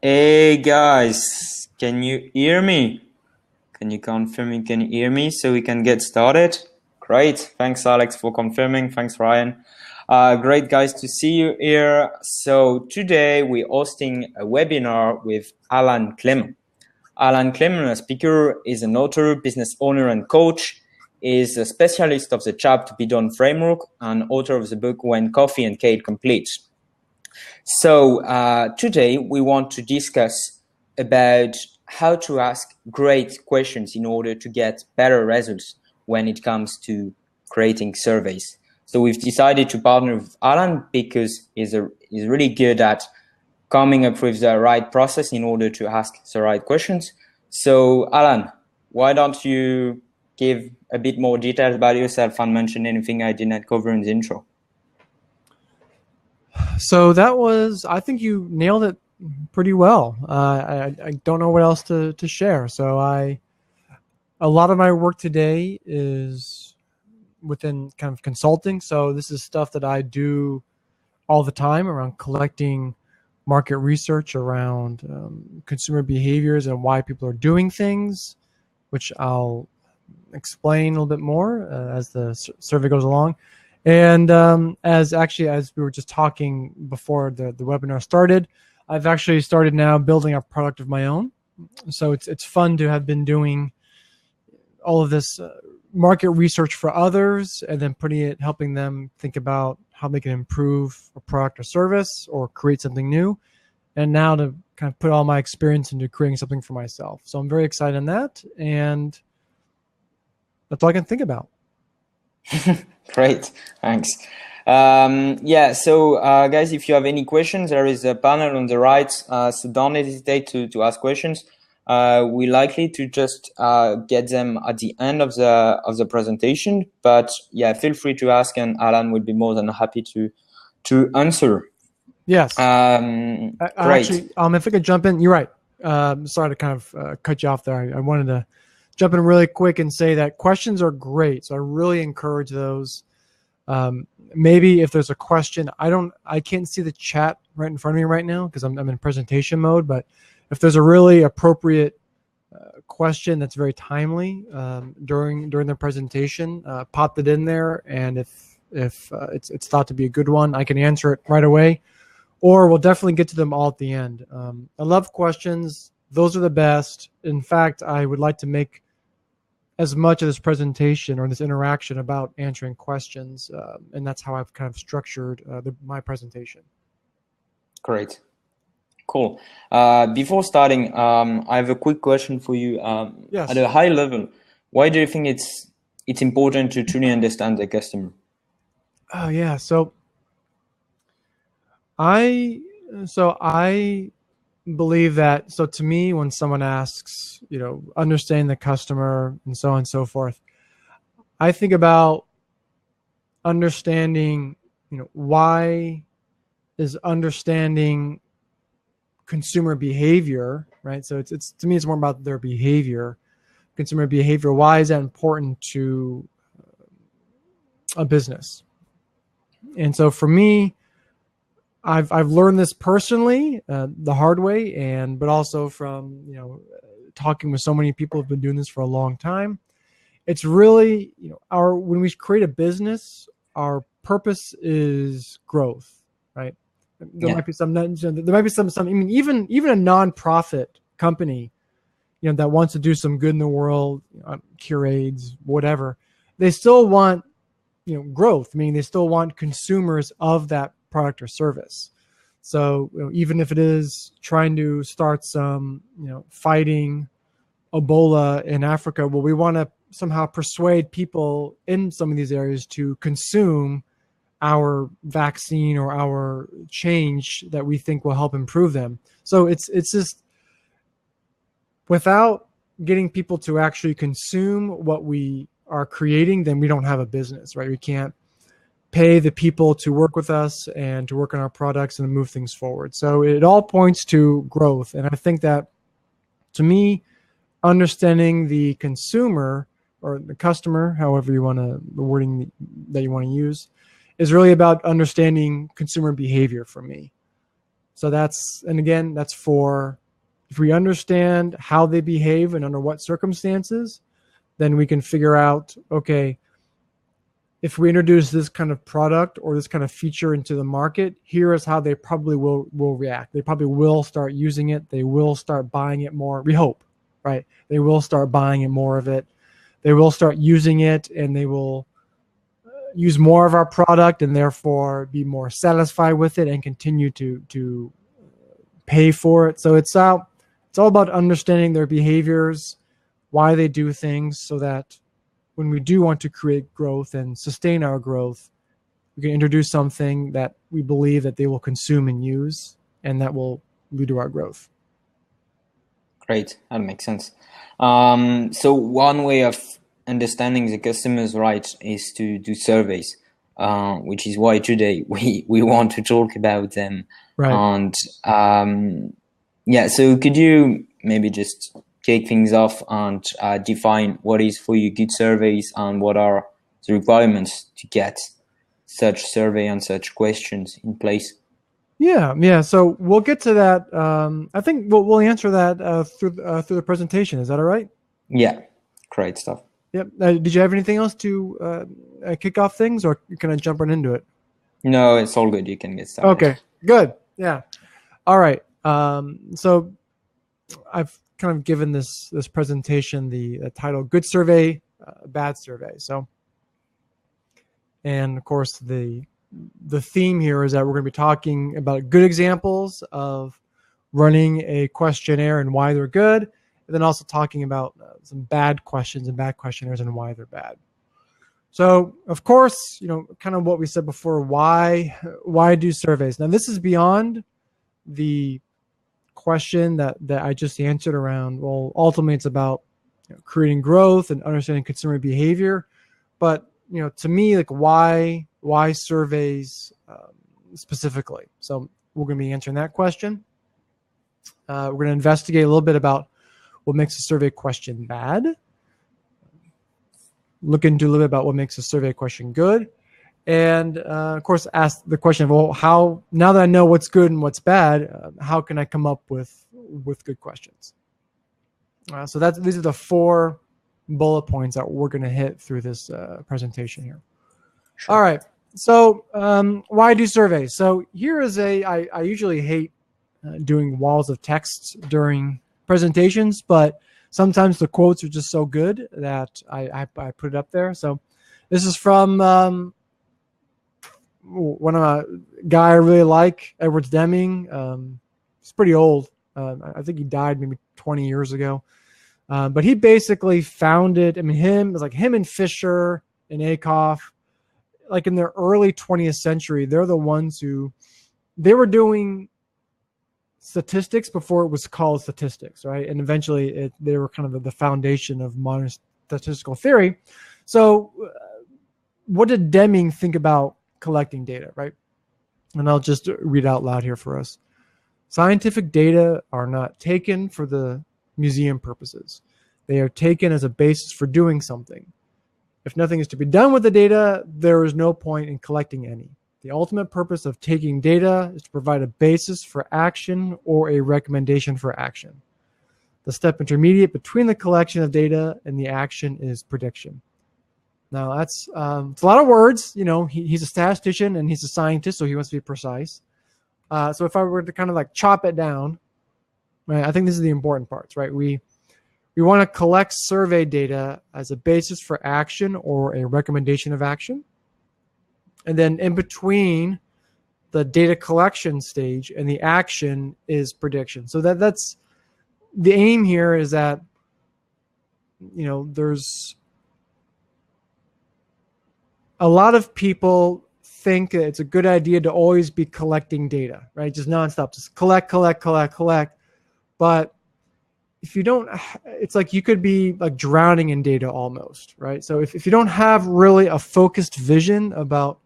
Hey guys, can you hear me? Can you confirm you can hear me so we can get started? Great. Thanks, Alex, for confirming. Thanks, Ryan. Great, guys, to see you here. So today we're hosting a webinar with Alan Klement. Alan Klement, a speaker, is an author, business owner, and coach. Is a specialist of the Chap to Be Done framework and author of the book When Coffee and Kale Compete. So today we want to discuss about how to ask great questions in order to get better results when it comes to creating surveys. So we've decided to partner with Alan because he's really good at coming up with the right process in order to ask the right questions. So Alan, why don't you give a bit more details about yourself and mention anything I did not cover in the intro? So I think you nailed it pretty well. I don't know what else to share. So a lot of my work today is within kind of consulting. So this is stuff that I do all the time around collecting market research around consumer behaviors and why people are doing things, which I'll explain a little bit more as the survey goes along. And as we were just talking before the webinar started, I've actually started now building a product of my own. So it's fun to have been doing all of this market research for others and then helping them think about how they can improve a product or service or create something new. And now to kind of put all my experience into creating something for myself. So I'm very excited in that. And that's all I can think about. Great, thanks. So guys, if you have any questions, there is a panel on the right, so don't hesitate to ask questions. We're likely to just get them at the end of the presentation, but yeah, feel free to ask, and Alan would be more than happy to answer. Yes. Great. Actually, if I could jump in, you're right. Sorry to kind of cut you off there. I wanted to jump in really quick and say that questions are great. So I really encourage those. Maybe if there's a question, I can't see the chat right in front of me right now because I'm in presentation mode, but if there's a really appropriate question that's very timely during the presentation, pop it in there. And if it's thought to be a good one, I can answer it right away, or we'll definitely get to them all at the end. I love questions. Those are the best. In fact, I would like to make as much of this presentation or this interaction about answering questions, and that's how I've kind of structured my presentation. Great, cool. Before starting, I have a quick question for you. Yes. At a high level, why do you think it's important to truly understand the customer? Oh yeah, so I believe that. So to me, when someone asks, understand the customer and so on and so forth, I think about understanding, why is understanding consumer behavior, right? So it's to me, it's more about their behavior, consumer behavior. Why is that important to a business? And so for me, I've learned this personally the hard way, but also from talking with so many people who've been doing this for a long time. It's really when we create a business, our purpose is growth, right? There might be some. I mean, even a nonprofit company, that wants to do some good in the world, cure AIDS, whatever. They still want growth. I mean, they still want consumers of that product or service. So even if it is trying to start some, fighting Ebola in Africa, well, we want to somehow persuade people in some of these areas to consume our vaccine or our change that we think will help improve them. So it's just, without getting people to actually consume what we are creating, then we don't have a business, right? We can't pay the people to work with us and to work on our products and move things forward. So it all points to growth. And I think that, to me, understanding the consumer or the customer, however you want to, the wording that you want to use, is really about understanding consumer behavior for me. So and again, that's for, if we understand how they behave and under what circumstances, then we can figure out, okay, if we introduce this kind of product or this kind of feature into the market, here is how they probably will react. They probably will start using it. They will start buying it more. We hope, right? They will start buying it more of it. They will start using it, and they will use more of our product and therefore be more satisfied with it and continue to pay for it. So it's all about understanding their behaviors, why they do things, so that when we do want to create growth and sustain our growth, we can introduce something that we believe that they will consume and use, and that will lead to our growth. Great, that makes sense. So one way of understanding the customer's rights is to do surveys, which is why today we want to talk about them. Right. And yeah, so could you maybe just kick things off and define what is for you good surveys and what are the requirements to get such survey and such questions in place? Yeah. So we'll get to that. I think we'll answer that through the presentation. Is that all right? Yeah, great stuff. Yep. Did you have anything else to kick off things, or can I jump right into it? No, it's all good. You can get started. Okay, good. Yeah. All right. So I've kind of given this presentation the title "Good Survey, Bad Survey." So, and of course the theme here is that we're going to be talking about good examples of running a questionnaire and why they're good, and then also talking about some bad questions and bad questionnaires and why they're bad. So, of course, kind of what we said before, why do surveys? Now, this is beyond the question that I just answered around, well, ultimately it's about creating growth and understanding consumer behavior. But, to me, like why surveys specifically? So we're going to be answering that question. We're going to investigate a little bit about what makes a survey question bad. Look into a little bit about what makes a survey question good. And of course, ask the question of, well, how, now that I know what's good and what's bad, how can I come up with good questions? So these are the 4 bullet points that we're going to hit through this presentation here. Sure. All right. So why do surveys? So here is I usually hate doing walls of text during presentations, but sometimes the quotes are just so good that I put it up there. So this is from one of a guy I really like, Edwards Deming. He's pretty old. I think he died maybe 20 years ago. But he basically founded, it was like him and Fisher and Akoff, like in the early 20th century, they're the ones they were doing statistics before it was called statistics, right? And eventually they were kind of the foundation of modern statistical theory. So what did Deming think about collecting data, right? And I'll just read out loud here for us. Scientific data are not taken for the museum purposes. They are taken as a basis for doing something. If nothing is to be done with the data, there is no point in collecting any. The ultimate purpose of taking data is to provide a basis for action or a recommendation for action. The step intermediate between the collection of data and the action is prediction. Now that's it's a lot of words. He's a statistician and he's a scientist, so he wants to be precise. So if I were to kind of like chop it down, right, I think this is the important parts, right? We want to collect survey data as a basis for action or a recommendation of action. And then in between the data collection stage and the action is prediction. So that's the aim here, is that, there's a lot of people think that it's a good idea to always be collecting data, right? Just nonstop, just collect. But if you don't, it's like you could be like drowning in data almost, right? So if you don't have really a focused vision about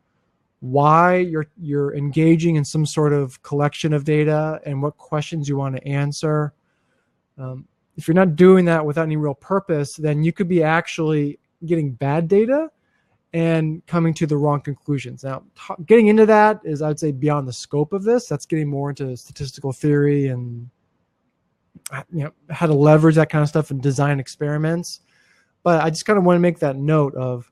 why you're engaging in some sort of collection of data and what questions you want to answer, if you're not doing that without any real purpose, then you could be actually getting bad data and coming to the wrong conclusions. Now, getting into that is, I'd say, beyond the scope of this. That's getting more into statistical theory and how to leverage that kind of stuff and design experiments. But I just kind of want to make that note of,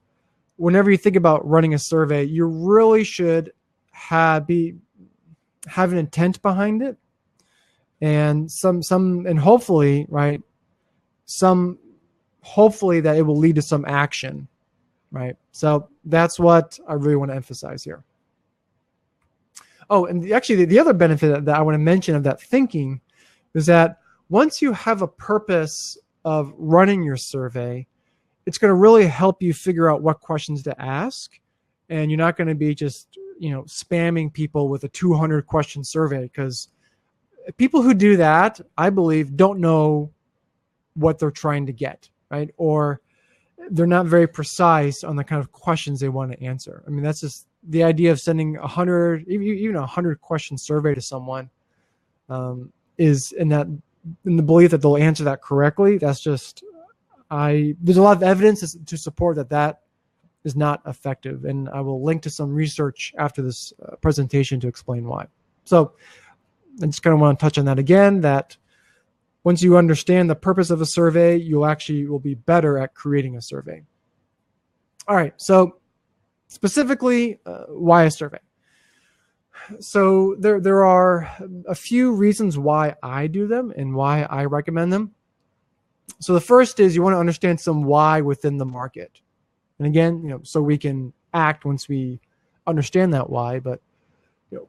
whenever you think about running a survey, you really should have an intent behind it, and and hopefully, right, hopefully that it will lead to some action, right? So that's what I really want to emphasize here. Oh, and actually the other benefit that I want to mention of that thinking is that once you have a purpose of running your survey, it's going to really help you figure out what questions to ask. And you're not going to be just, spamming people with a 200 question survey, because people who do that, I believe, don't know what they're trying to get, right? Or they're not very precise on the kind of questions they want to answer. I mean, that's just the idea of sending 100, even 100 question survey to someone, is in the belief that they'll answer that correctly. That's just, there's a lot of evidence to support that is not effective. And I will link to some research after this presentation to explain why. So I just kind of want to touch on that again, that once you understand the purpose of a survey, you will be better at creating a survey. All right, so specifically, why a survey? So there are a few reasons why I do them and why I recommend them. So the first is, you want to understand some why within the market. And again, so we can act once we understand that why. But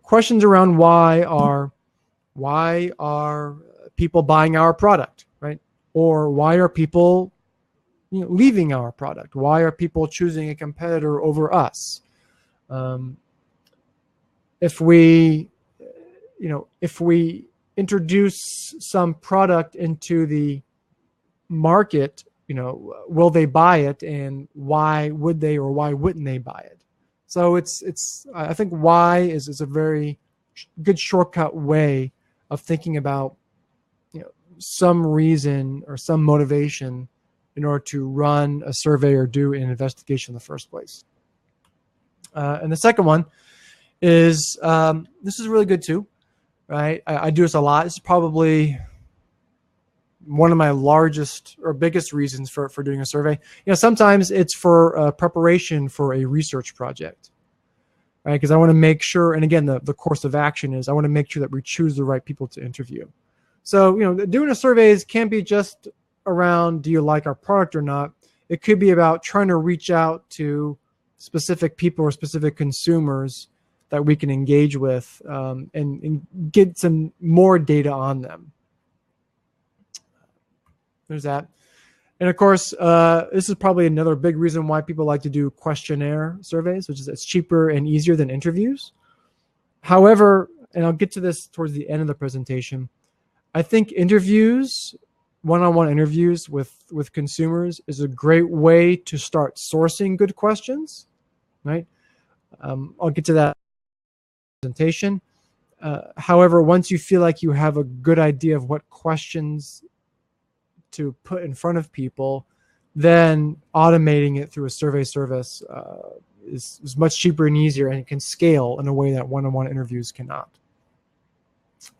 questions around why are people buying our product, right? Or why are people leaving our product? Why are people choosing a competitor over us? If we introduce some product into the market, will they buy it, and why would they or why wouldn't they buy it? So I think why is a very good shortcut way of thinking about some reason or some motivation in order to run a survey or do an investigation in the first place. And the second one is, this is really good too, right? I do this a lot. This is probably one of my largest or biggest reasons for doing a survey. Sometimes it's for preparation for a research project, right? Because I want to make sure, and again, the course of action is, I want to make sure that we choose the right people to interview. So, doing a surveys can't be just around, do you like our product or not? It could be about trying to reach out to specific people or specific consumers that we can engage with, and get some more data on them. There's that. And of course, this is probably another big reason why people like to do questionnaire surveys, which is it's cheaper and easier than interviews. However, and I'll get to this towards the end of the presentation, I think interviews, one-on-one interviews with consumers, is a great way to start sourcing good questions, right? I'll get to that presentation. However, once you feel like you have a good idea of what questions to put in front of people, then automating it through a survey service is much cheaper and easier, and it can scale in a way that one-on-one interviews cannot.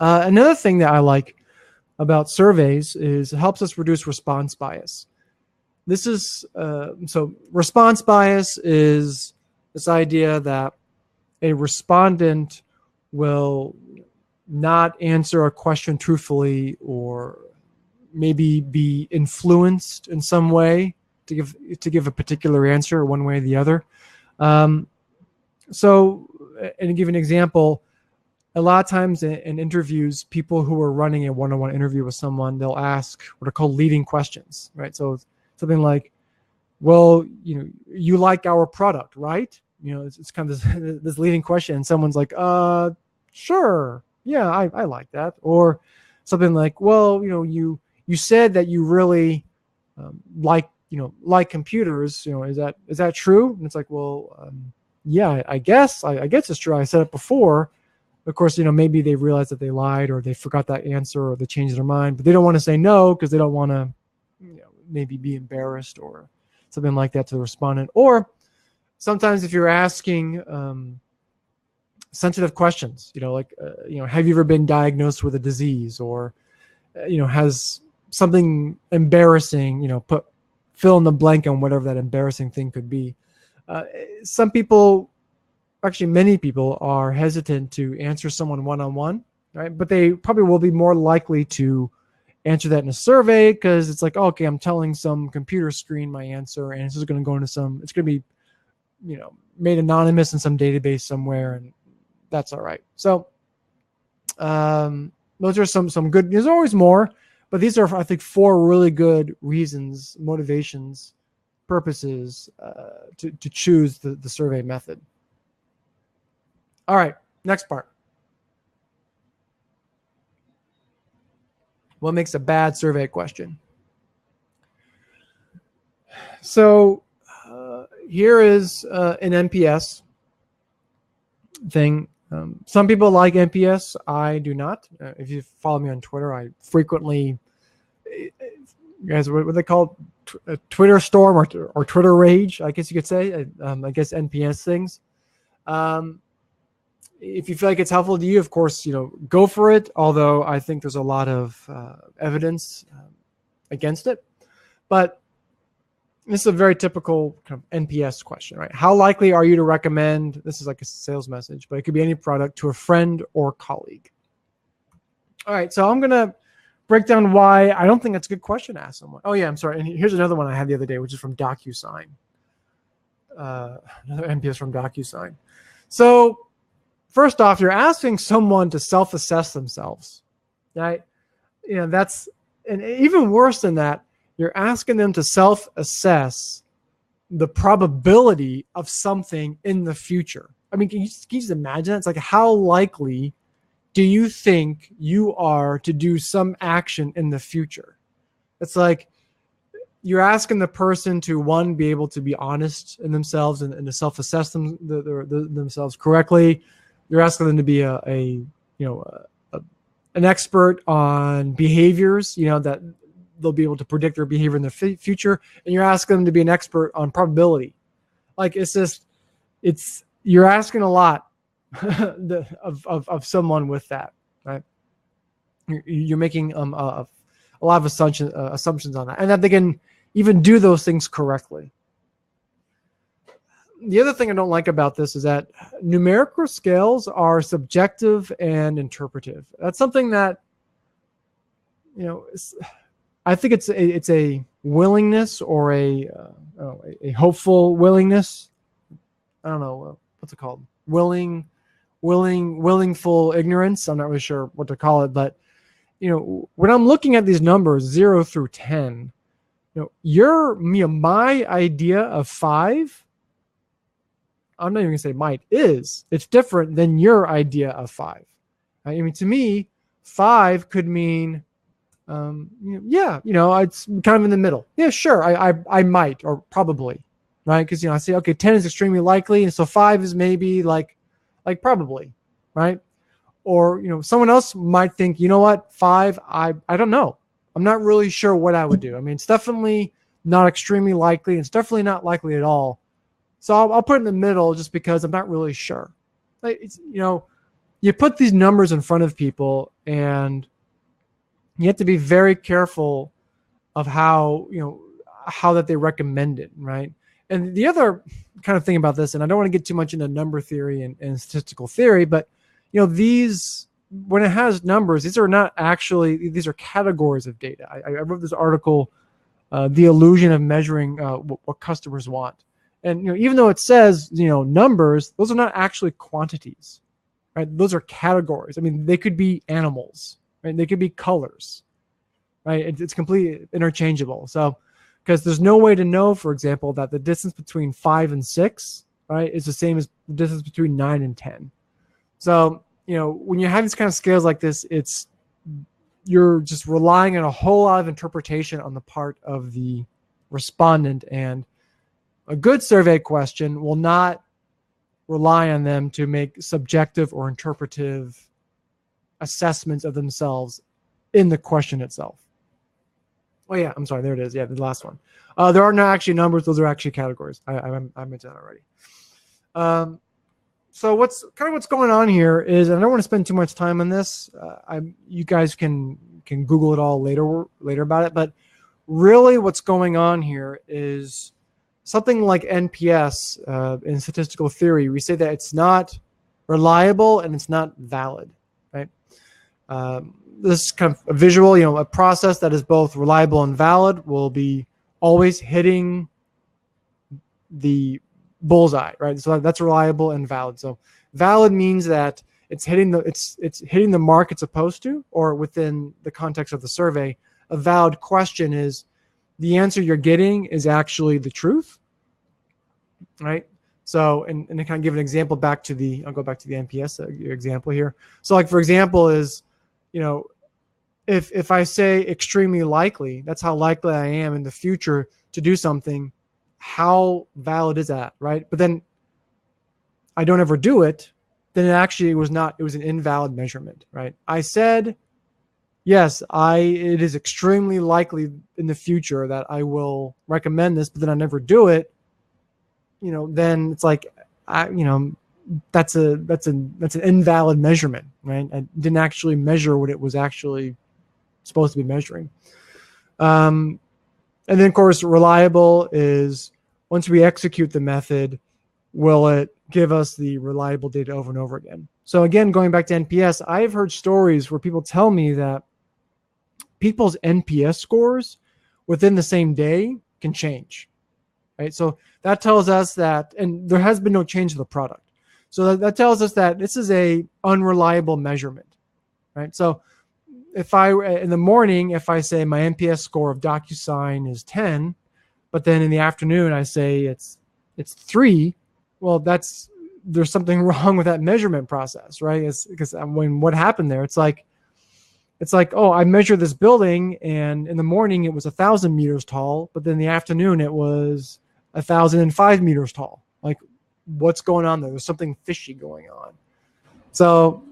Another thing that I like about surveys is it helps us reduce response bias. This is so response bias is this idea that a respondent will not answer a question truthfully, or maybe be influenced in some way to give a particular answer one way or the other. So, and to give an example, a lot of times in interviews, people who are running a one-on-one interview with someone, they'll ask what are called leading questions, right? So something like, well, you like our product, right? It's kind of this leading question, and someone's like, sure, yeah, I like that. Or something like, well, you said that you really like computers. Is that true? And it's like, well, yeah, I guess it's true. I said it before. Of course, maybe they realized that they lied, or they forgot that answer, or they changed their mind, but they don't want to say no because they don't want to maybe be embarrassed or something like that to the respondent. Or sometimes if you're asking sensitive questions, like, have you ever been diagnosed with a disease, or, has something embarrassing, fill in the blank on whatever that embarrassing thing could be. Some people, actually many people, are hesitant to answer someone one-on-one, right? But they probably will be more likely to answer that in a survey, because it's like, oh, okay, I'm telling some computer screen my answer, and it's just going to go into it's going to be, made anonymous in some database somewhere, and that's all right. So those are some good. There's always more, but these are, I think, 4 really good reasons, motivations, purposes to choose the survey method. All right, next part. What makes a bad survey question? So here is an NPS thing. Some people like NPS. I do not. If you follow me on Twitter, I frequently, you guys, what they call Twitter storm or Twitter rage, I guess you could say. I guess NPS things. If you feel like it's helpful to you, of course, go for it. Although I think there's a lot of evidence against it. But this is a very typical kind of NPS question, right? How likely are you to recommend, this is like a sales message, but it could be any product, to a friend or colleague? All right, so I'm going to break down why I don't think that's a good question to ask someone. Oh, yeah, I'm sorry. And here's another one I had the other day, which is from DocuSign. Another NPS from DocuSign. So first off, you're asking someone to self-assess themselves, right? That's, and even worse than that, you're asking them to self-assess the probability of something in the future. I mean, can you just imagine that? It's like, how likely do you think you are to do some action in the future? It's like you're asking the person to, one, be able to be honest in themselves and to self-assess themselves correctly. You're asking them to be an expert on behaviors, that they'll be able to predict their behavior in the future, and you're asking them to be an expert on probability. Like, you're asking a lot of someone with that, right? You're making a lot of assumptions on that, and that they can even do those things correctly. The other thing I don't like about this is that numerical scales are subjective and interpretive. That's something that, I think it's a willingness, or a hopeful willingness. I don't know what's it called. Willingful ignorance. I'm not really sure what to call it, but when I'm looking at these numbers 0 through 10, my idea of 5. I'm not even gonna say might is. It's different than your idea of 5. I mean, to me, 5 could mean, it's kind of in the middle. Yeah, sure, I might, or probably, right? Because I say, okay, 10 is extremely likely, and so 5 is maybe like probably, right? Or someone else might think, 5, I don't know. I'm not really sure what I would do. I mean, it's definitely not extremely likely. It's definitely not likely at all. So I'll put it in the middle, just because I'm not really sure. You put these numbers in front of people, and you have to be very careful of how that they recommend it, right? And the other kind of thing about this, and I don't want to get too much into number theory and statistical theory, but these, when it has numbers, these are categories of data. I wrote this article, The Illusion of Measuring what Customers Want. And even though it says numbers, those are not actually quantities, right? Those are categories. I mean, they could be animals, right? They could be colors, right? It's completely interchangeable. So, because there's no way to know, for example, that the distance between 5 and 6, right, is the same as the distance between 9 and 10. So, when you have these kind of scales like this, you're just relying on a whole lot of interpretation on the part of the respondent, and a good survey question will not rely on them to make subjective or interpretive assessments of themselves in the question itself. Oh yeah, I'm sorry. There it is. Yeah, the last one. There are not actually numbers; those are actually categories. I mentioned that already. So what's going on here is, and I don't want to spend too much time on this. You guys can Google it all later about it. But really, what's going on here is something like NPS in statistical theory. We say that it's not reliable and it's not valid, right? This is kind of a visual, a process that is both reliable and valid will be always hitting the bullseye, right? So that's reliable and valid. So valid means that it's hitting the mark it's supposed to, or within the context of the survey. A valid question is the answer you're getting is actually the truth, right? So, and to kind of give an example I'll go back to the NPS example here. So like, for example, is, if I say extremely likely, that's how likely I am in the future to do something. How valid is that, right? But then I don't ever do it, then it was an invalid measurement, right? I said, yes, it is extremely likely in the future that I will recommend this, but then I never do it, then it's like, that's an invalid measurement, right? I didn't actually measure what it was actually supposed to be measuring. And then, of course, reliable is once we execute the method, will it give us the reliable data over and over again? So again, going back to NPS, I've heard stories where people tell me that people's NPS scores within the same day can change, right? So that tells us that, and there has been no change to the product. So that tells us that this is a unreliable measurement, right? So in the morning, if I say my NPS score of DocuSign is 10, but then in the afternoon I say it's 3, well, there's something wrong with that measurement process, right? It's because what happened there, it's like, oh, I measured this building and in the morning it was 1,000 meters tall, but then in the afternoon it was 1,005 meters tall. Like, what's going on there? There's something fishy going on. So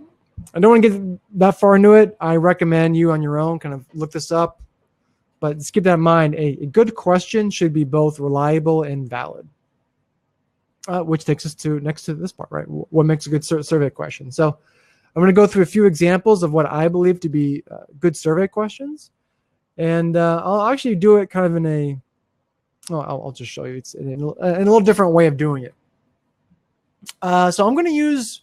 I don't want to get that far into it. I recommend you on your own kind of look this up, but just keep that in mind. A good question should be both reliable and valid, which takes us to next to this part, right? What makes a good survey question? So I'm going to go through a few examples of what I believe to be good survey questions, and I'll actually do it kind of in I'll just show you. It's in a little different way of doing it. So I'm going to use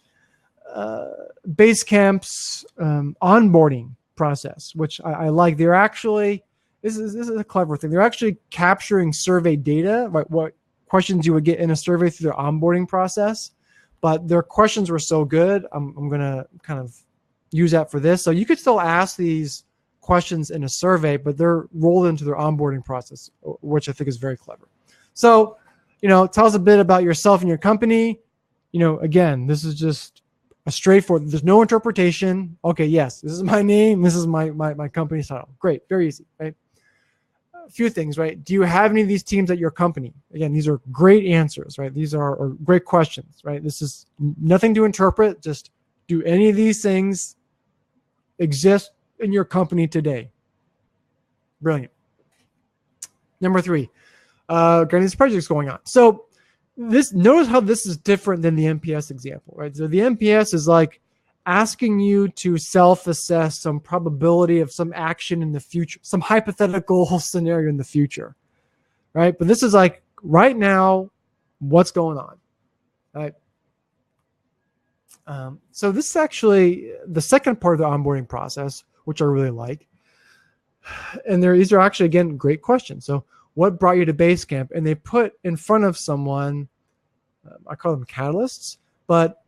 Basecamp's onboarding process, which I like. They're actually, this is a clever thing. They're actually capturing survey data, right? What questions you would get in a survey through their onboarding process, but their questions were so good. I'm going to kind of use that for this. So you could still ask these questions in a survey, but they're rolled into their onboarding process, which I think is very clever. So, tell us a bit about yourself and your company. Again, this is just a straightforward, there's no interpretation. Okay, yes, this is my name. This is my company's title. Great, very easy, right? A few things, right? Do you have any of these teams at your company? Again, these are great answers, right? These are great questions, right? This is nothing to interpret. Just, do any of these things exist in your company today? Brilliant. Number 3, these projects going on. So notice how this is different than the NPS example, right? So the NPS is like asking you to self-assess some probability of some action in the future, some hypothetical scenario in the future, right? But this is like right now, what's going on, right? So this is actually the second part of the onboarding process, which I really like. And these are actually, again, great questions. So what brought you to Basecamp? And they put in front of someone, I call them catalysts, but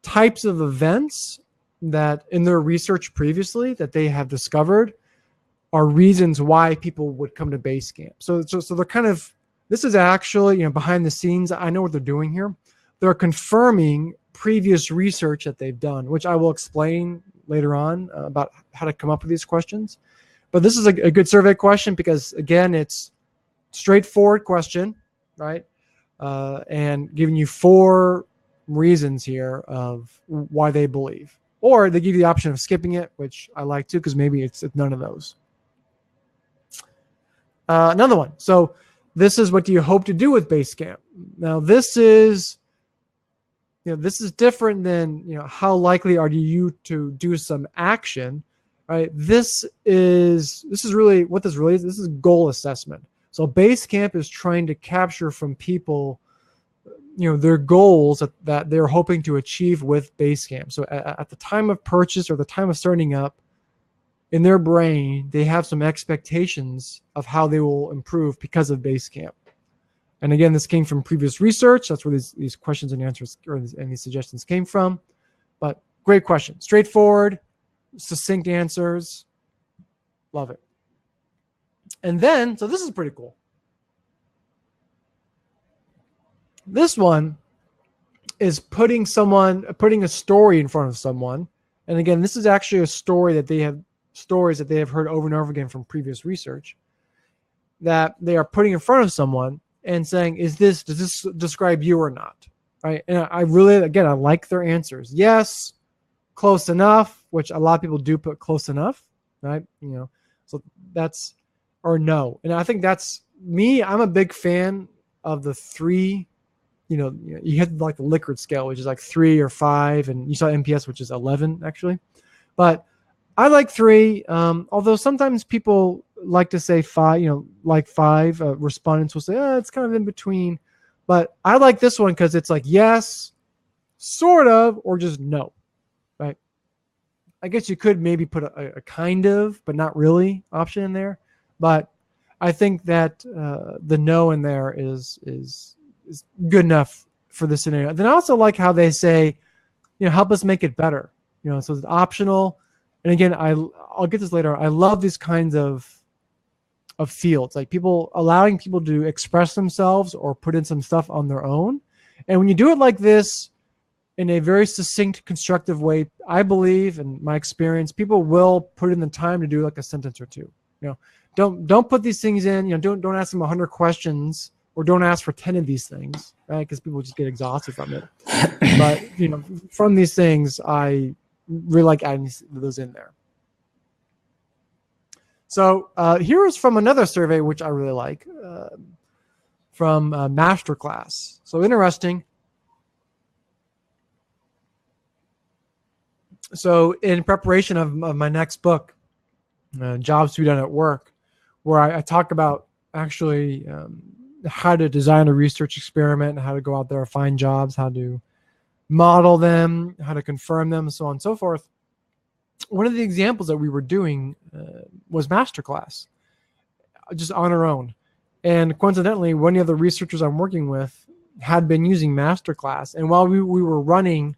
types of events that in their research previously that they have discovered are reasons why people would come to Basecamp. So they're kind of, this is actually, behind the scenes, I know what they're doing here. They're confirming previous research that they've done, which I will explain later on about how to come up with these questions. But this is a good survey question because, again, it's straightforward question, right? And giving you 4 reasons here of why they believe. Or they give you the option of skipping it, which I like too, because maybe it's none of those. Another one. So this is what do you hope to do with Basecamp? Now this is, this is different than, how likely are you to do some action, right? This is really what this really is. This is goal assessment. So Basecamp is trying to capture from people, their goals that they're hoping to achieve with Basecamp. So at the time of purchase or the time of starting up, in their brain, they have some expectations of how they will improve because of Basecamp. And again, this came from previous research. That's where these questions and answers and these suggestions came from. But great question. Straightforward, succinct answers. Love it. And then, so this is pretty cool. This one is putting a story in front of someone. And again, this is actually a story that they have heard over and over again from previous research that they are putting in front of someone and saying, does this describe you or not? Right. And I like their answers. Yes, close enough, which a lot of people do put close enough. Right. So that's, or no. And I think that's me. I'm a big fan of the 3. You hit like the Likert scale, which is like 3 or 5, and you saw NPS, which is 11 actually. But I like 3, although sometimes people like to say 5, like 5. Respondents will say, it's kind of in between. But I like this one because it's like yes, sort of, or just no, right? I guess you could maybe put a kind of, but not really option in there. But I think that the no in there is good enough for the scenario. Then I also like how they say, help us make it better. So it's optional. And again, I'll get this later. I love these kinds of fields, like allowing people to express themselves or put in some stuff on their own. And when you do it like this in a very succinct, constructive way, I believe, in my experience, people will put in the time to do like a sentence or two. Don't put these things in. Don't ask them 100 questions, or don't ask for 10 of these things, right? Because people just get exhausted from it. But from these things, I really like adding those in there. So here is from another survey, which I really like, from Masterclass. So interesting. So in preparation of my next book, Jobs to be Done at Work, where I talk about actually how to design a research experiment, how to go out there and find jobs, how to model them, how to confirm them, so on and so forth. One of the examples that we were doing was Masterclass, just on our own. And coincidentally, one of the researchers I'm working with had been using Masterclass. And while we were running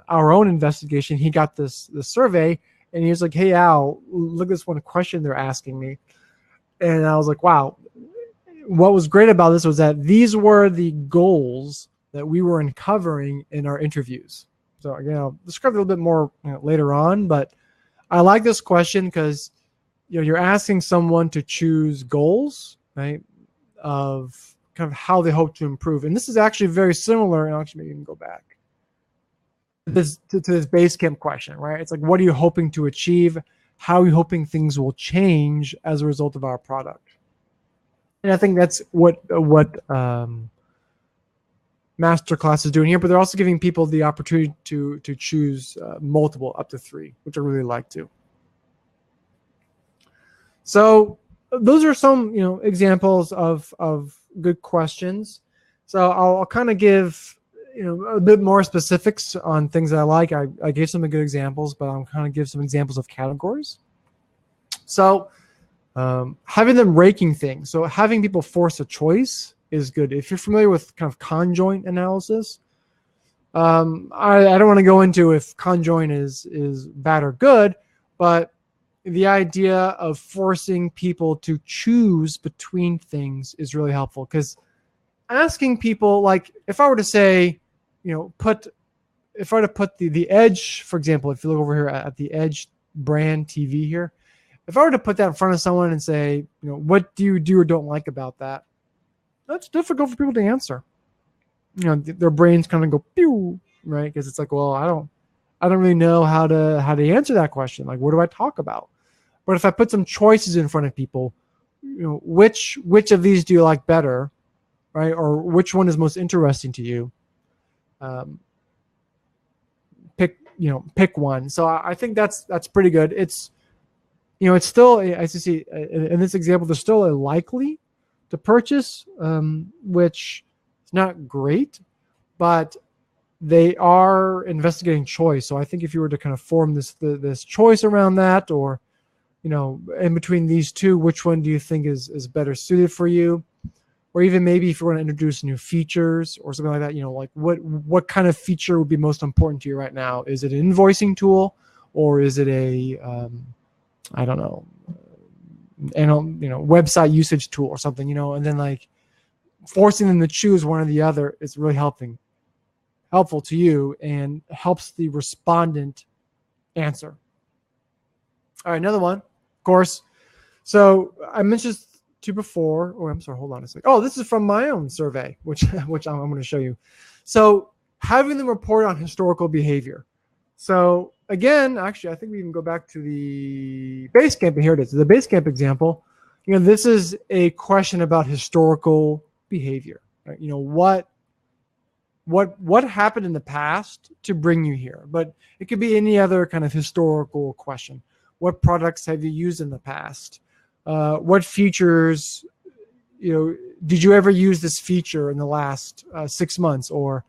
our own investigation, he got this survey, and he was like, hey, Al, look at this one question they're asking me. And I was like, wow. What was great about this was that these were the goals that we were uncovering in our interviews. So again, I'll describe it a little bit more later on, but I like this question because you're asking someone to choose goals, right, of kind of how they hope to improve. And this is actually very similar, and I'll actually maybe even go back to this Basecamp question, right? It's like, what are you hoping to achieve? How are you hoping things will change as a result of our product? And I think that's what Masterclass is doing here, but they're also giving people the opportunity to choose multiple, up to 3, which I really like too. So those are some examples of good questions. So I'll kind of give a bit more specifics on things that I like. I gave some good examples, but I'll kind of give some examples of categories. So having them ranking things. So having people force a choice is good. If you're familiar with kind of conjoint analysis, I don't want to go into if conjoint is bad or good, but the idea of forcing people to choose between things is really helpful, because asking people, like if I were to say, if I were to put the Edge, for example, if you look over here at the Edge brand TV here, if I were to put that in front of someone and say, what do you do or don't like about that? That's difficult for people to answer. Their brains kind of go pew, right? Because it's like, well, I don't really know how to answer that question. Like, what do I talk about? But if I put some choices in front of people, which of these do you like better, right? Or which one is most interesting to you? Pick one. So I think that's pretty good. It's still, as you see in this example, there's still a likely to purchase, which is not great, but they are investigating choice. So I think if you were to kind of form this choice around that, or in between these two, which one do you think is better suited for you? Or even maybe if you want to introduce new features or something like that, like what kind of feature would be most important to you right now? Is it an invoicing tool, or is it a I don't know, website usage tool or something, and then like forcing them to choose one or the other is really helpful to you and helps the respondent answer. All right, another one, of course. So I mentioned to before, I'm sorry, hold on a second. Oh, this is from my own survey, which I'm going to show you. So having them report on historical behavior. So again, actually, I think we can go back to the Basecamp. Here it is, the Basecamp example. This is a question about historical behavior. Right? What happened in the past to bring you here? But it could be any other kind of historical question. What products have you used in the past? What features, did you ever use this feature in the last 6 months? Or,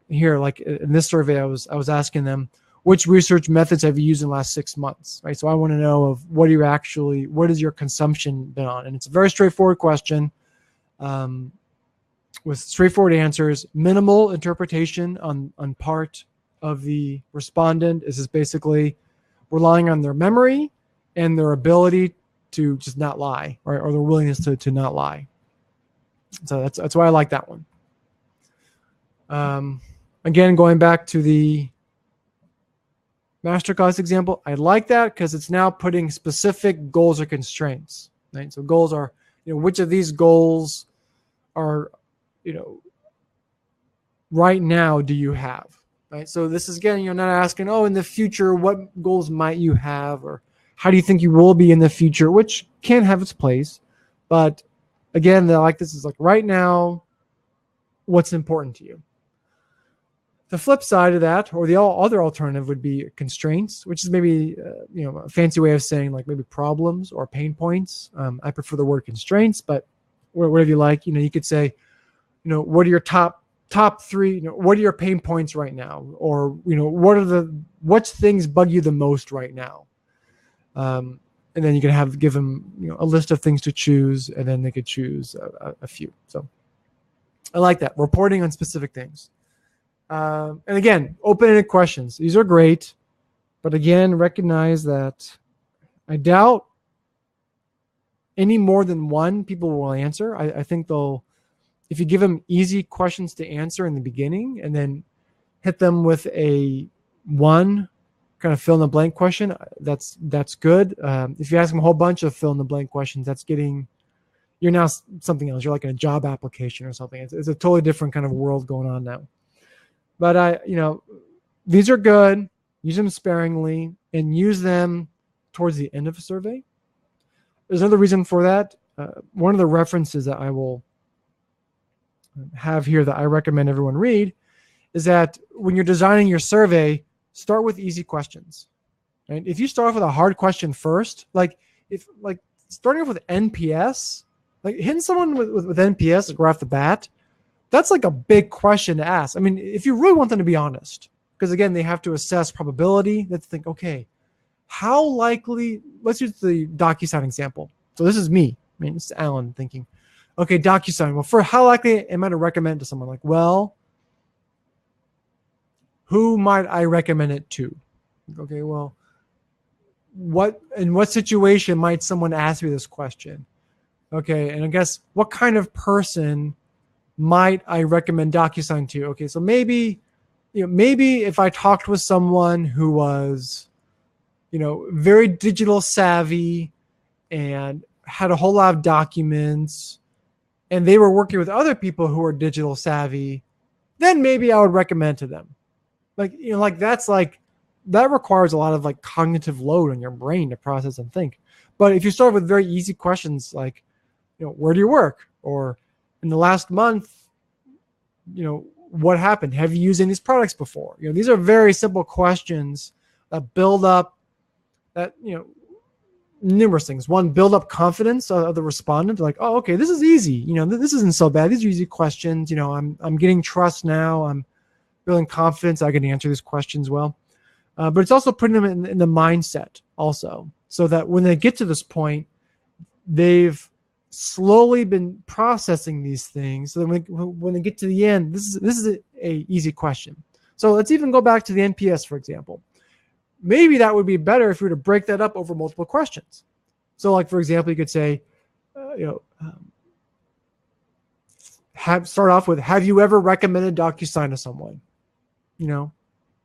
here, like in this survey, I was asking them, which research methods have you used in the last 6 months, right? So I want to know of what is your consumption been on? And it's a very straightforward question with straightforward answers, minimal interpretation on part of the respondent. This is basically relying on their memory and their ability to just not lie, right? Or their willingness to not lie. So that's why I like that one. Again, going back to the masterclass example, I like that because it's now putting specific goals or constraints, right? So goals are, which of these goals are, right now do you have, right? So this is, again, you're not asking, in the future, what goals might you have, or how do you think you will be in the future, which can have its place. But again, this is like right now, what's important to you. The flip side of that, or the other alternative, would be constraints, which is maybe a fancy way of saying like maybe problems or pain points. I prefer the word constraints, but whatever you like. You could say, what are your top three? What are your pain points right now, or what things bug you the most right now? And then you can give them a list of things to choose, and then they could choose a few. So I like that, reporting on specific things. And again, open-ended questions. These are great, but again, recognize that I doubt any more than one people will answer. I think if you give them easy questions to answer in the beginning and then hit them with a one kind of fill in the blank question, that's good. If you ask them a whole bunch of fill in the blank questions, you're now something else. You're like in a job application or something. It's a totally different kind of world going on now. But these are good. Use them sparingly and use them towards the end of a survey. There's another reason for that. One of the references that I will have here that I recommend everyone read is that when you're designing your survey, start with easy questions. Right? If you start off with a hard question first, like starting off with NPS, like hitting someone with NPS like right off the bat, that's like a big question to ask. I mean, if you really want them to be honest, because again, they have to assess probability. Let's think, okay, how likely, let's use the DocuSign example. So this is me. I mean, it's Alan thinking, okay, DocuSign. Well, for how likely am I to recommend to someone? Like, well, who might I recommend it to? Okay, well, in what situation might someone ask me this question? Okay, and I guess what kind of person might I recommend DocuSign to? Okay, so maybe if I talked with someone who was, very digital savvy and had a whole lot of documents, and they were working with other people who are digital savvy, then maybe I would recommend to them. Like, that's like that requires a lot of like cognitive load on your brain to process and think. But if you start with very easy questions like, where do you work? Or in the last month, what happened? Have you used any of these products before? These are very simple questions that build up that, numerous things. One, build up confidence of the respondent. Like, oh, okay, this is easy. This isn't so bad. These are easy questions. I'm getting trust now. I'm building confidence. I can answer these questions well. But it's also putting them in the mindset also, so that when they get to this point, they've slowly been processing these things. So that when they get to the end, this is a easy question. So let's even go back to the NPS, for example. Maybe that would be better if we were to break that up over multiple questions. So like, for example, you could say, start off with, have you ever recommended DocuSign to someone?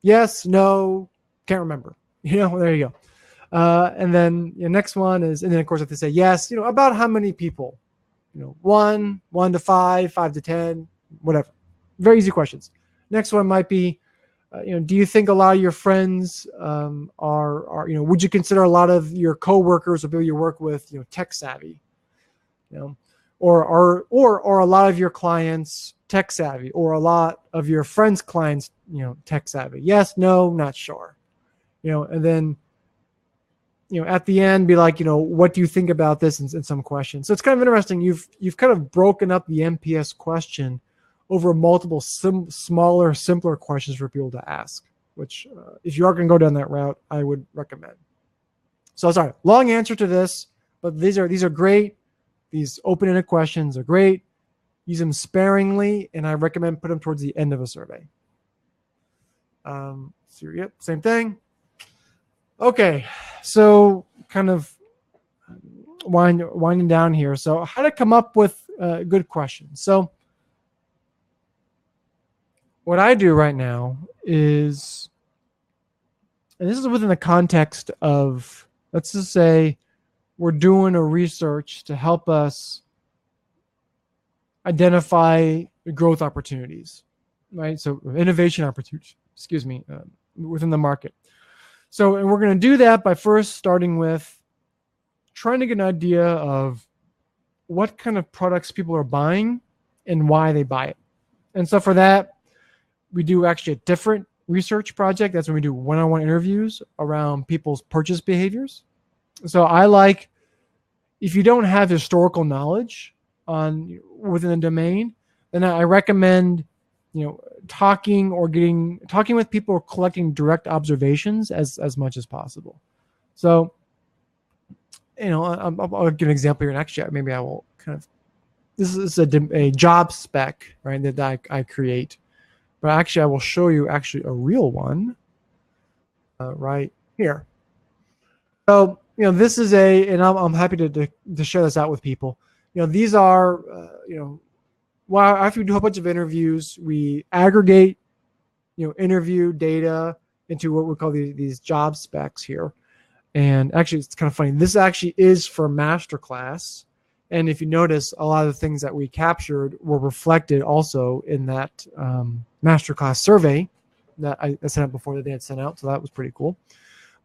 Yes, no, can't remember. There you go. And then the next one is, and then of course if they say yes, about how many people? 1 to 5, 5 to 10, whatever. Very easy questions. Next one might be, do you think a lot of your friends are would you consider a lot of your coworkers or people you work with, tech savvy? Or a lot of your clients tech savvy, or a lot of your friends' clients, tech savvy? Yes, no, not sure. And then, at the end, be like, what do you think about this in some questions? So it's kind of interesting. You've kind of broken up the NPS question over multiple smaller, simpler questions for people to ask, which if you are going to go down that route, I would recommend. So sorry, long answer to this, but these are great. These open-ended questions are great. Use them sparingly, and I recommend put them towards the end of a survey. Yep, same thing. Okay, so kind of winding down here. So how to come up with good questions. So what I do right now is, and this is within the context of, let's just say we're doing a research to help us identify growth opportunities, right? So innovation opportunities, within the market. So, and we're going to do that by first starting with trying to get an idea of what kind of products people are buying and why they buy it. And so for that, we do actually a different research project. That's when we do one-on-one interviews around people's purchase behaviors. So I like, if you don't have historical knowledge within the domain, then I recommend, talking with people or collecting direct observations as much as possible. So, I'll give an example here next year. Maybe I will this is a job spec, right, that I create. But actually, I will show you a real one right here. So, this is and I'm happy to share this out with people. These are, well, after we do a bunch of interviews, we aggregate, interview data into what we call these job specs here. And actually, it's kind of funny. This actually is for masterclass. And if you notice, a lot of the things that we captured were reflected also in that masterclass survey that I sent out before the day had sent out. So that was pretty cool.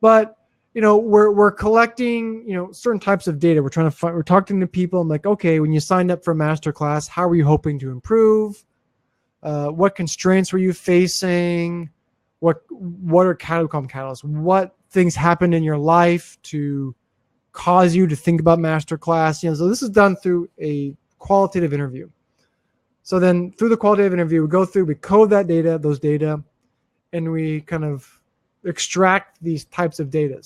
But we're collecting certain types of data. We're talking to people. I'm like, okay, when you signed up for masterclass, how are you hoping to improve? What constraints were you facing? What are catalysts? What things happened in your life to cause you to think about masterclass? So this is done through a qualitative interview. So then through the qualitative interview, we code those data, and we kind of extract these types of data.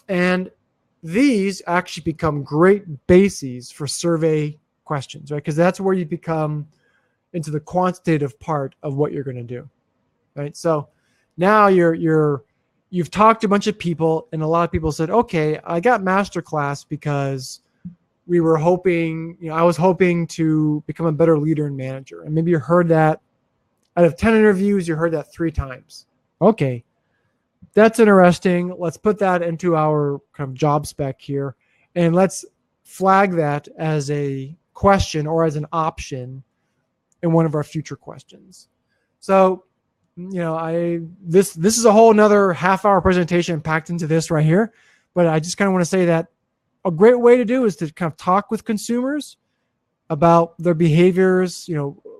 And these actually become great bases for survey questions, right? Because that's where you become into the quantitative part of what you're going to do, right? So now you've talked to a bunch of people, and a lot of people said, okay, I got masterclass because we were hoping, I was hoping to become a better leader and manager. And maybe you heard that out of 10 interviews, you heard that 3 times. Okay, that's interesting. Let's put that into our kind of job spec here, and let's flag that as a question or as an option in one of our future questions. So This is a whole another half-hour presentation packed into this right here, but I just kind of want to say that a great way to do is to kind of talk with consumers about their behaviors,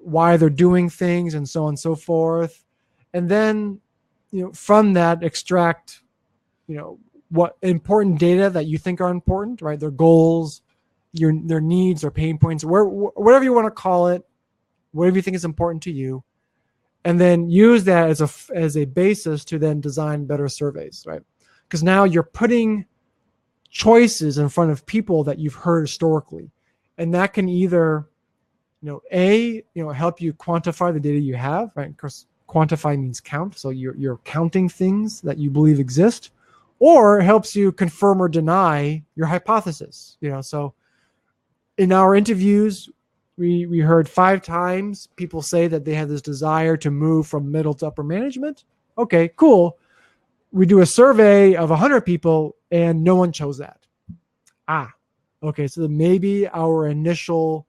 why they're doing things, and so on and so forth, and then from that extract what important data that you think are important, right? Their goals, their needs, their pain points, whatever you want to call it, whatever you think is important to you, and then use that as a basis to then design better surveys, right? Because now you're putting choices in front of people that you've heard historically, and that can either help you quantify the data you have, right? Of course, quantify means count, so you're counting things that you believe exist, or it helps you confirm or deny your hypothesis. So in our interviews, we heard 5 times people say that they had this desire to move from middle to upper management. Okay, cool. We do a survey of 100 people and no one chose that. Okay, so maybe our initial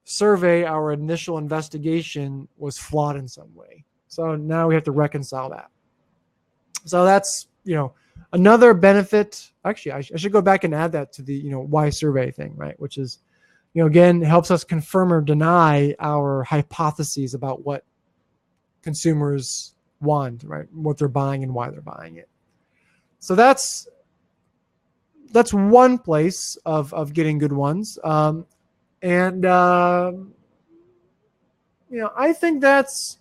survey, our initial investigation was flawed in some way. So now we have to reconcile that. So that's, another benefit. Actually, I should go back and add that to the, why survey thing, right? Which is, again, helps us confirm or deny our hypotheses about what consumers want, right? What they're buying and why they're buying it. So that's one place of getting good ones. I think I'm just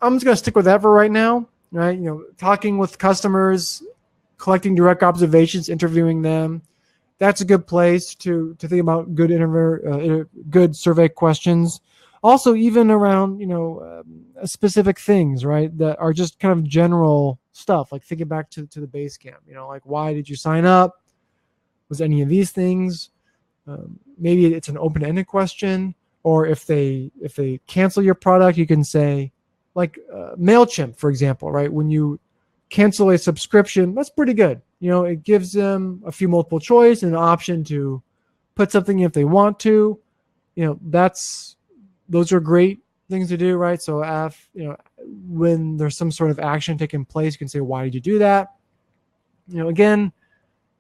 going to stick with that for right now, right? Talking with customers, collecting direct observations, interviewing them. That's a good place to think about good survey questions. Also, even around, specific things, right? That are just kind of general stuff, like thinking back to the base camp, like why did you sign up? Was any of these things? Maybe it's an open-ended question, or if they cancel your product, you can say, like MailChimp, for example, right? When you cancel a subscription, that's pretty good. It gives them a few multiple choice and an option to put something in if they want to. Those are great things to do, right? So when there's some sort of action taking place, you can say, why did you do that? Again,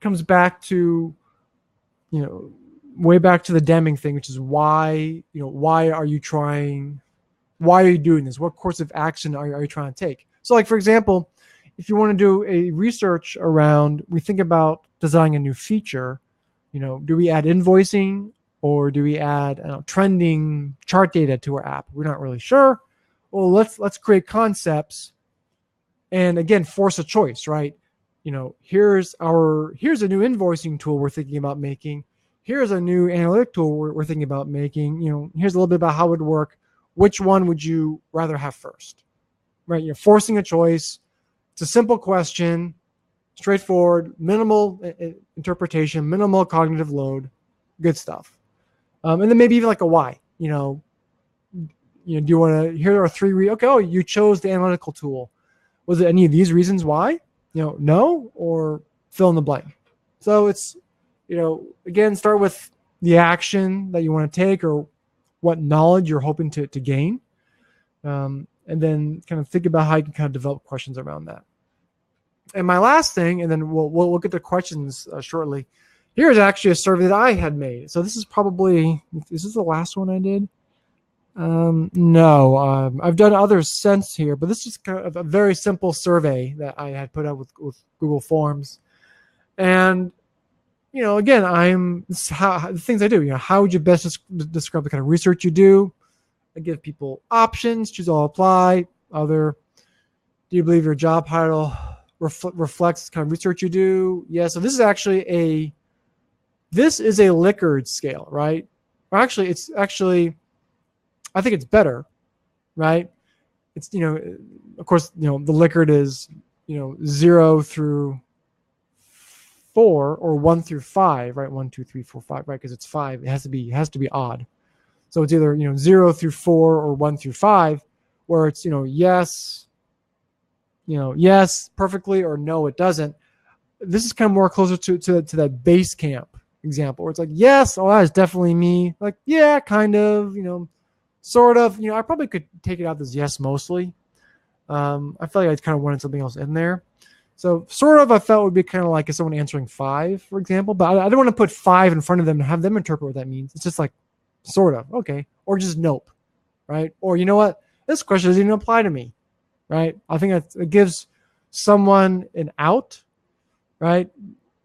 comes back to, way back to the Deming thing, which is why are you doing this? What course of action are you trying to take? So, like, for example, if you want to do a research around, we think about designing a new feature, do we add invoicing or do we add trending chart data to our app? We're not really sure. Well, let's create concepts and, again, force a choice, right? Here's a new invoicing tool we're thinking about making. Here's a new analytic tool we're thinking about making. Here's a little bit about how it would work. Which one would you rather have first? Right? You're forcing a choice. It's a simple question, straightforward, minimal interpretation, minimal cognitive load, good stuff. And then maybe even like a why. Do you want to? Here are 3 okay. Oh, you chose the analytical tool. Was it any of these reasons why? No, or fill in the blank. So it's, again, start with the action that you want to take or what knowledge you're hoping to gain. And then kind of think about how you can kind of develop questions around that. And my last thing, and then we'll look at the questions shortly. Here's actually a survey that I had made. So this is the last one I did? No, I've done others since here, but this is kind of a very simple survey that I had put out with Google Forms. And, again, the things I do, how would you best describe the kind of research you do? I give people options, choose all apply, other. Do you believe your job title reflects the kind of research you do? Yeah, so this is actually a Likert scale, right? Or actually, I think it's better, right? It's, of course, the Likert is, 0 through 4 or 1 through 5, right? 1, 2, 3, 4, 5, right? Because it's 5. It has to be odd. So it's either, 0 through 4 or 1 through 5, where it's, yes, yes, perfectly, or no, it doesn't. This is kind of more closer to that base camp example, where it's like, yes, oh, that's definitely me. Like, yeah, kind of, sort of. I probably could take it out as yes mostly, I feel like I kind of wanted something else in there. So sort of I felt would be kind of like if someone answering 5, for example, but I don't want to put 5 in front of them and have them interpret what that means. It's just like sort of, okay, or just nope, right? Or you know what? This question doesn't even apply to me, right? I think it gives someone an out, right?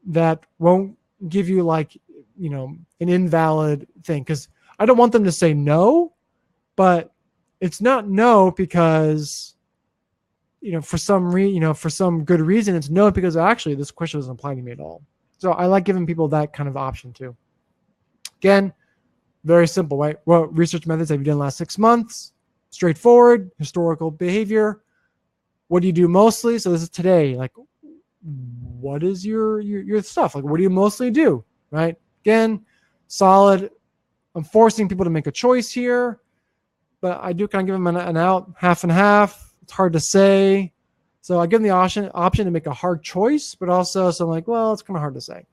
That won't give you like, an invalid thing, because I don't want them to say no, but it's not no because for some good reason. It's no because actually this question doesn't apply to me at all. So I like giving people that kind of option too. Again, very simple, right? What research methods have you done in the last 6 months? Straightforward, historical behavior. What do you do mostly? So this is today. Like, what is your stuff? Like, what do you mostly do? Right? Again, solid. I'm forcing people to make a choice here, but I do kind of give them an out, half and half. It's hard to say. So I give them the option to make a hard choice, but also so I'm like, well, it's kind of hard to say.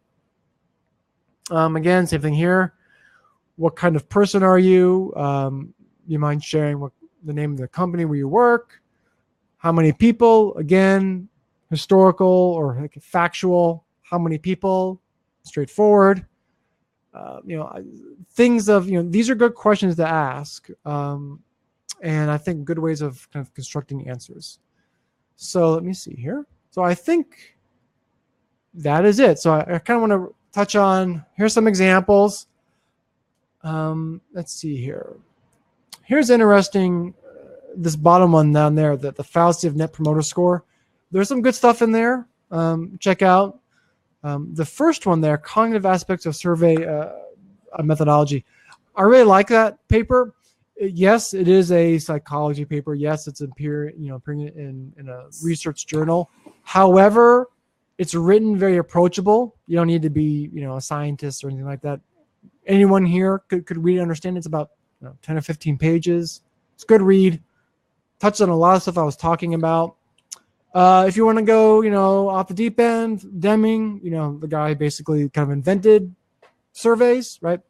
Again, same thing here. What kind of person are you? You mind sharing what the name of the company where you work? How many people? Again, historical or like factual. How many people? Straightforward. Things of, these are good questions to ask. And I think good ways of kind of constructing answers. So let me see here. So I think that is it. So I kind of want to touch on, here's some examples. Let's see here. Here's interesting, this bottom one down there, the fallacy of net promoter score. There's some good stuff in there. Check out. The first one there, cognitive aspects of survey methodology. I really like that paper. Yes, it is a psychology paper. Yes, it's appearing in a research journal. However, it's written very approachable. You don't need to be, a scientist or anything like that. Anyone here could read and understand. It's about 10 or 15 pages. It's a good read. Touched on a lot of stuff I was talking about. If you want to go, off the deep end, Deming, the guy basically kind of invented surveys, right?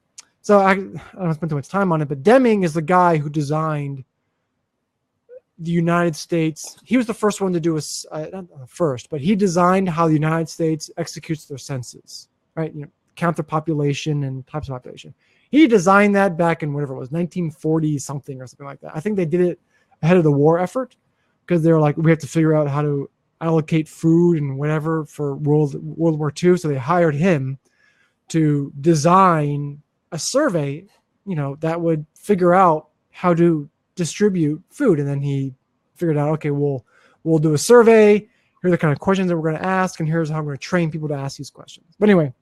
So I don't spend too much time on it, but Deming is the guy who designed the United States. He was the first one to do not first, but he designed how the United States executes their census, right? Count their population and types of population. He designed that back in whatever it was, 1940 something or something like that. I think they did it ahead of the war effort because they were like, we have to figure out how to allocate food and whatever for World War II. So they hired him to design a survey, that would figure out how to distribute food. And then he figured out, okay, we'll do a survey. Here are the kind of questions that we're going to ask, and here's how I'm going to train people to ask these questions. But anyway,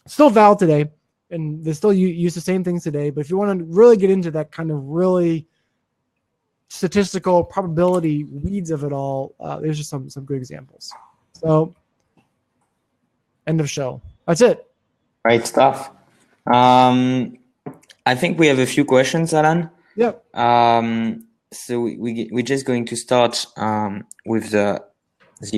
still valid today, and they still use the same things today. But if you want to really get into that kind of really statistical probability weeds of it all, there's just some good examples. So, end of show. That's it. Great stuff. I think we have a few questions, Alan. Yep. So we're just going to start with the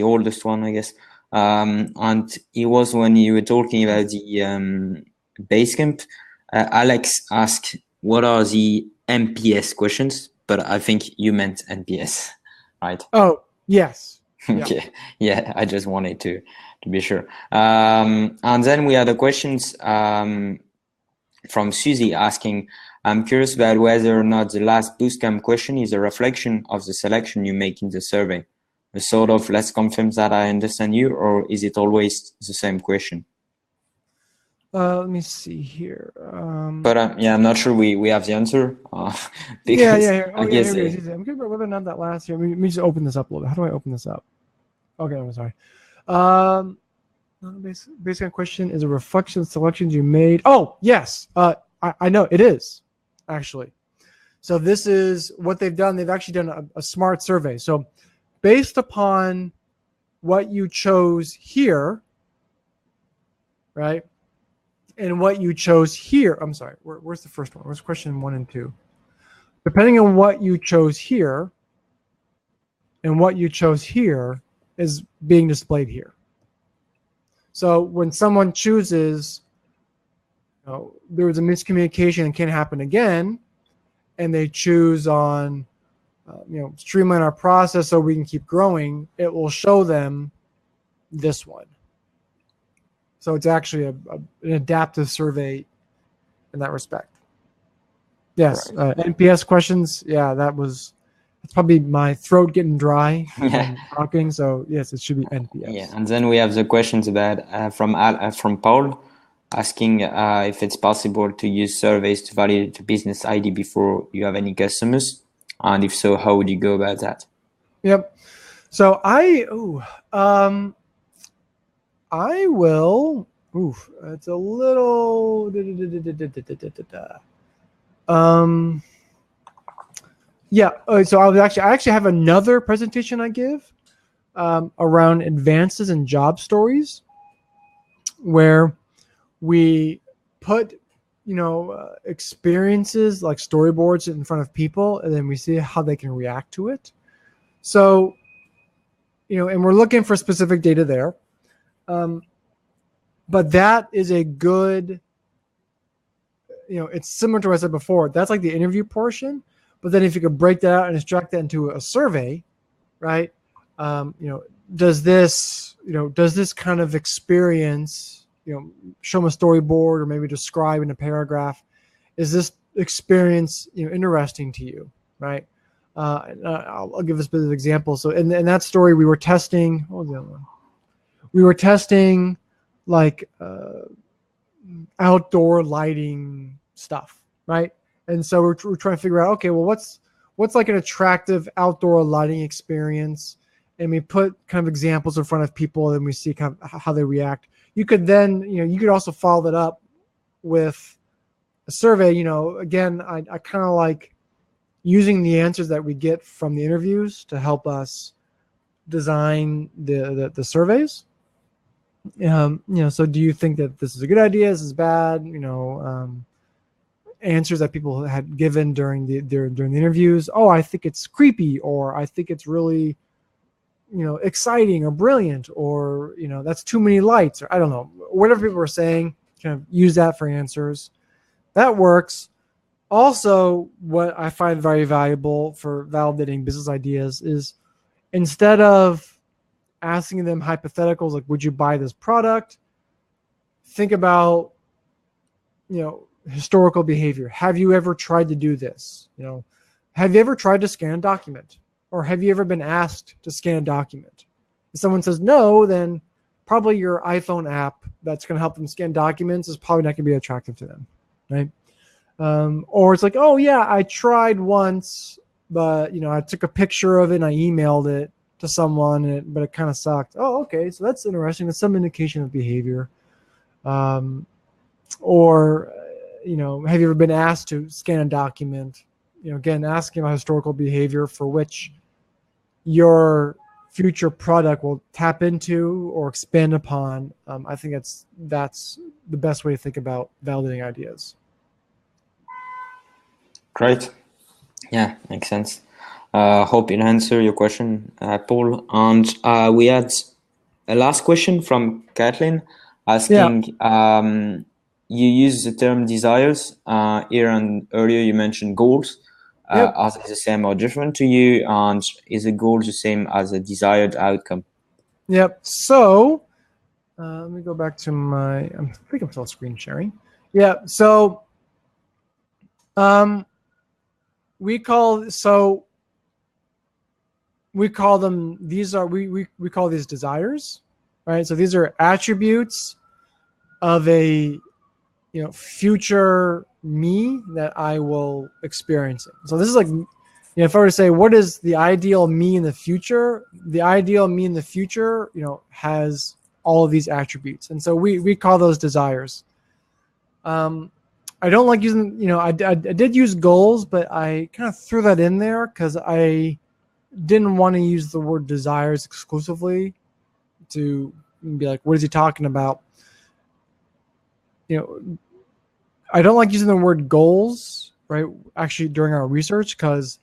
oldest one, I guess. And it was when you were talking about the Basecamp. Alex asked, what are the MPS questions? But I think you meant NPS, right? Oh, yes. Okay. Yeah, I just wanted to be sure. And then we had the questions from Susie asking, I'm curious about whether or not the last bootcamp question is a reflection of the selection you make in the survey. A sort of, let's confirm that I understand you, or is it always the same question? Let me see here. But I'm not sure we have the answer. Yeah. Oh, I guess here it is. I'm good, but whether or not that last year. Let me just open this up a little bit. How do I open this up? Okay, I'm sorry. Basic question is a reflection of selections you made. Oh, yes. I know it is, actually. So this is what they've done. They've actually done a smart survey. So based upon what you chose here, right, and what you chose here. I'm sorry. Where's the first one? Where's question 1 and 2? Depending on what you chose here and what you chose here is being displayed here. So when someone chooses, there was a miscommunication and can't happen again, and they choose on streamline our process so we can keep growing, it will show them this one. So it's actually an adaptive survey in that respect. Yes, Right. NPS questions. Yeah, it's probably my throat getting dry from talking. So yes, it should be NPS. Yeah, and then we have the questions about from Paul asking if it's possible to use surveys to validate the business ID before you have any customers, and if so, how would you go about that? Yep. So I will. Oof, it's a little. Yeah. So I actually have another presentation I give around advances in job stories, where we put experiences like storyboards in front of people, and then we see how they can react to it. So and we're looking for specific data there, but that is a good, it's similar to what I said before. That's like the interview portion, but then if you could break that out and extract that into a survey, right? Does this kind of experience, show them a storyboard or maybe describe in a paragraph, is this experience, interesting to you, right? I'll give a bit of example. So in that story, we were testing, what was the other one? We were testing like outdoor lighting stuff, right? And so we're trying to figure out, okay, well, what's like an attractive outdoor lighting experience? And we put kind of examples in front of people, and we see kind of how they react. You could then, you could also follow that up with a survey. Again, I kind of like using the answers that we get from the interviews to help us design the surveys. So do you think that this is a good idea? This is bad? Answers that people had given during the interviews. Oh, I think it's creepy, or I think it's really, exciting or brilliant, or, that's too many lights, or I don't know, whatever people were saying, kind of use that for answers. That works. Also, what I find very valuable for validating business ideas is, instead of asking them hypotheticals like, would you buy this product? Think about, historical behavior. Have you ever tried to do this? Have you ever tried to scan a document? Or have you ever been asked to scan a document? If someone says no, then probably your iPhone app that's going to help them scan documents is probably not going to be attractive to them, right? Or it's like, oh yeah, I tried once, but I took a picture of it and I emailed it to someone, but it kind of sucked. Oh, okay, so that's interesting. That's some indication of behavior. Or have you ever been asked to scan a document? Again, asking about historical behavior for which your future product will tap into or expand upon. I think that's the best way to think about validating ideas. Great. Yeah, makes sense. Hope it answered your question, Paul. And we had a last question from Kathleen asking, you use the term desires here, and earlier you mentioned goals. Yep. Are they the same or different to you? And is a goal the same as a desired outcome? Yep. So let me go back to I think I'm still screen sharing. Yeah. So we call them, we call these desires, right? So these are attributes of a future me that I will experience. So this is like, if I were to say, what is the ideal me in the future? The ideal me in the future, has all of these attributes. And so we call those desires. I don't like using, I did use goals, but I kind of threw that in there because I didn't want to use the word desires exclusively to be like, what is he talking about? I don't like using the word goals, right? Actually, during our research, because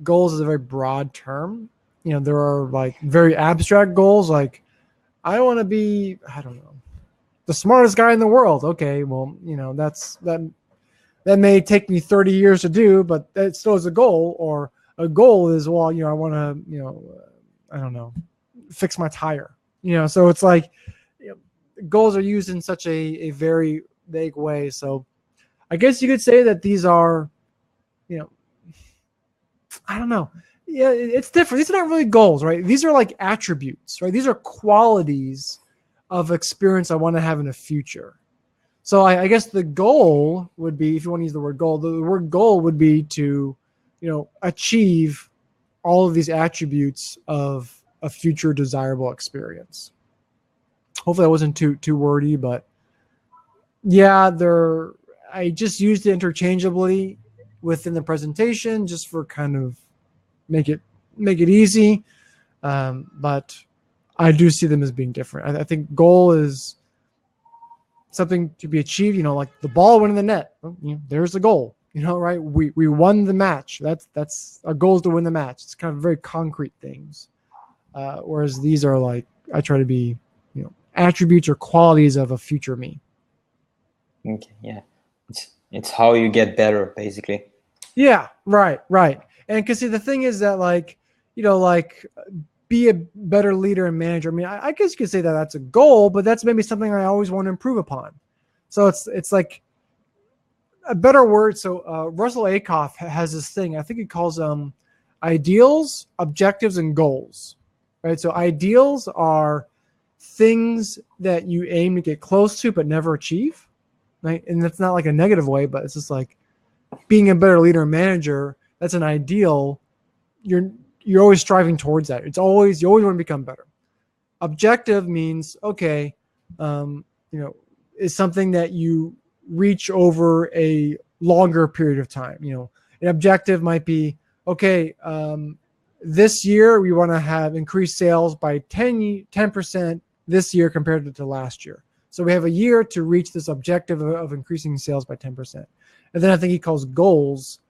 goals is a very broad term. There are like very abstract goals, like I want to be, I don't know, the smartest guy in the world. Okay, well, that may take me 30 years to do, but that still is a goal. Or A goal is, well, I want to, I don't know, fix my tire. So it's like, goals are used in such a very vague way. So I guess you could say that these are, I don't know. Yeah, it's different. These are not really goals, right? These are like attributes, right? These are qualities of experience I want to have in the future. So I guess the goal would be, if you want to use the word goal, the word goal would be to, achieve all of these attributes of a future desirable experience. Hopefully that wasn't too wordy, but yeah, I just used it interchangeably within the presentation just for kind of make it easy. But I do see them as being different. I think goal is something to be achieved, like the ball went in the net. Well, there's the goal, right? We won the match. That's our goal is to win the match. It's kind of very concrete things. Whereas these are like, I try to be, attributes or qualities of a future me. Okay, yeah. It's how you get better, basically. Yeah, right. And because see, the thing is that be a better leader and manager. I mean, I guess you could say that that's a goal, but that's maybe something I always want to improve upon. So it's like a better word. So Russell Acuff has this thing. I think he calls them ideals, objectives, and goals. Right. So ideals are things that you aim to get close to but never achieve. Right. And that's not like a negative way, but it's just like being a better leader and manager. That's an ideal. You're always striving towards that. You always want to become better. Objective means, okay, is something that you reach over a longer period of time. An objective might be, okay, this year we want to have increased sales by 10% this year compared to last year. So we have a year to reach this objective of increasing sales by 10%. And then I think he calls goals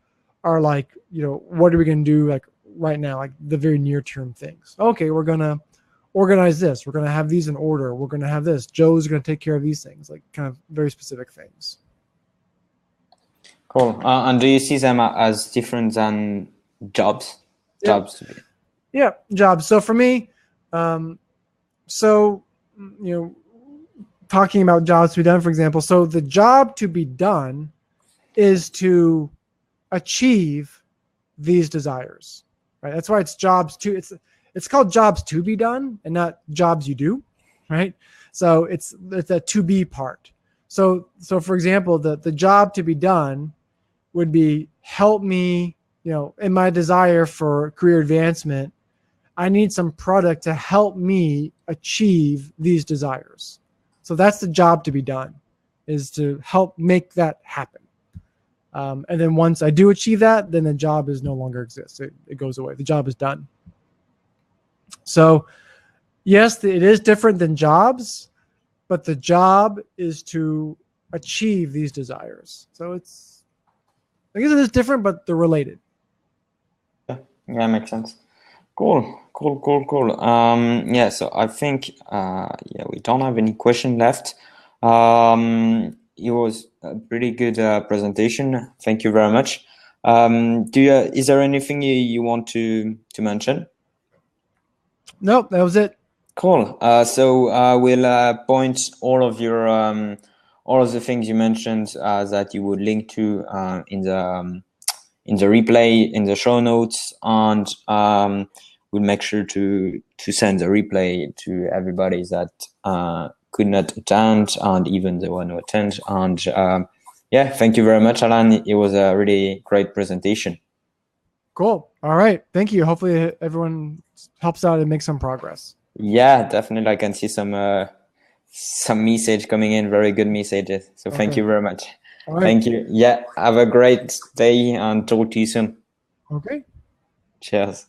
are like, what are we going to do like right now, like the very near term things. Okay, we're going to organize this. We're going to have these in order. We're going to have this. Joe's going to take care of these things, like kind of very specific things. Cool. And do you see them as different than jobs? Yeah. Jobs. Yeah, jobs. So for me, talking about jobs to be done, for example, so the job to be done is to achieve these desires, right? That's why it's jobs to, it's called jobs to be done and not jobs you do, right? So it's a to be part. So for example, the job to be done would be help me, in my desire for career advancement, I need some product to help me achieve these desires. So that's the job to be done, is to help make that happen. And then once I do achieve that, then the job is no longer exists. It goes away. The job is done. So yes, it is different than jobs, but the job is to achieve these desires. So I guess it is different, but they're related. Yeah, makes sense. Cool. Yeah, so I think we don't have any question left. It was a pretty good presentation. Thank you very much. Is there anything you want to mention? Nope, that was it. Cool. So we'll point all of your all of the things you mentioned that you would link to in the replay, in the show notes, and we'll make sure to send the replay to everybody that could not attend, and even the one who attend. And yeah, thank you very much, Alan. It was a really great presentation. Cool. All right. Thank you. Hopefully everyone helps out and makes some progress. Yeah, definitely. I can see some message coming in, very good messages. So thank you very much. All right. Thank you. Yeah, have a great day and talk to you soon. Okay. Cheers.